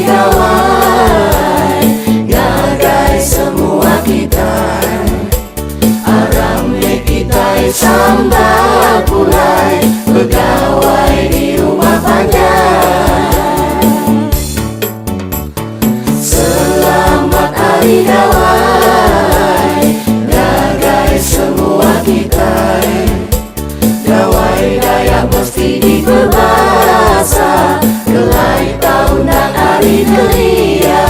gawai, gagai semua kita. Arame kita sambal pulai, pegawai di rumah panjang. Selamat hari gawai, gagai semua kita. Gawai Dayak mesti diberbahasa, kelai tahun dan hari gelia.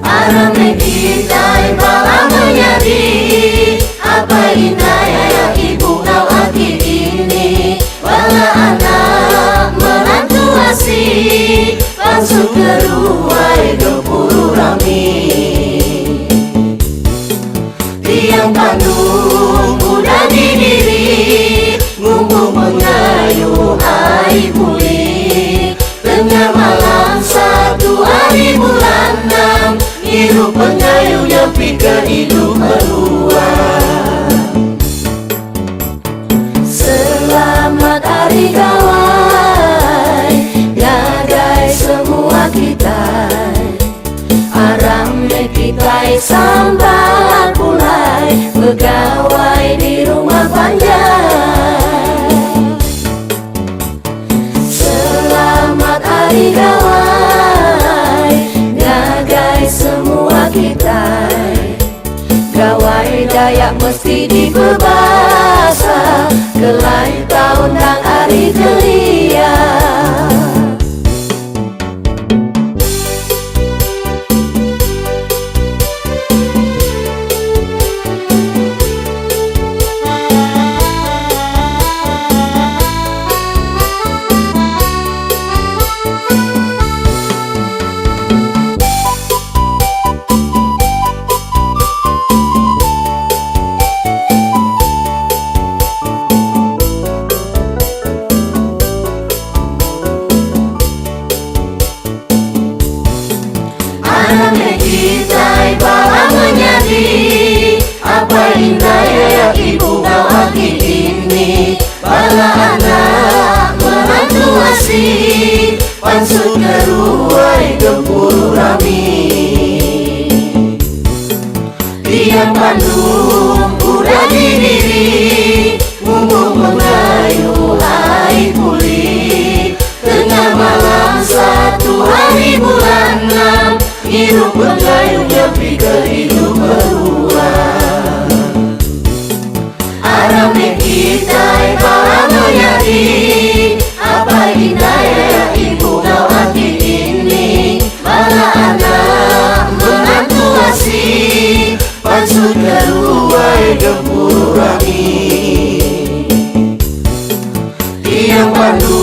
Arame kita bala menyadi, apa indah ya ibu kau aki ini. Bala anak menantu asih, langsung keruai gempuru rami. Tiang Bandung udah didiri, ngumpul mengayuh air pulih. Tengah malam 1 hari bulan 6, hidup pengayu yang pikir hidup beruang. Selamat hari gawai, gagai semua kita. Arame kita sambal pulai, pegawai di rumah panjang. Selamat hari gawai, gagai semua kita. Gawai Dayak mesti diberbahasa, kelai tahun dan hari gelia. Arame kita bala menyadi, apa indah ya ibu kau aki ini. Bala anak menantu asih, pansut keruai gempuru rami. Tiang Bandung udah didiri, ngumpul mengayuh air pulih. Tengah malam 1 hari bulan 6, hidup pengayu yang pikir hidup beruang. Arame kita bala menyadi, apa indah ya ibu kau aki ini. Bala anak menantu asih, pansut keruai gempuru rami. Tiang Bandung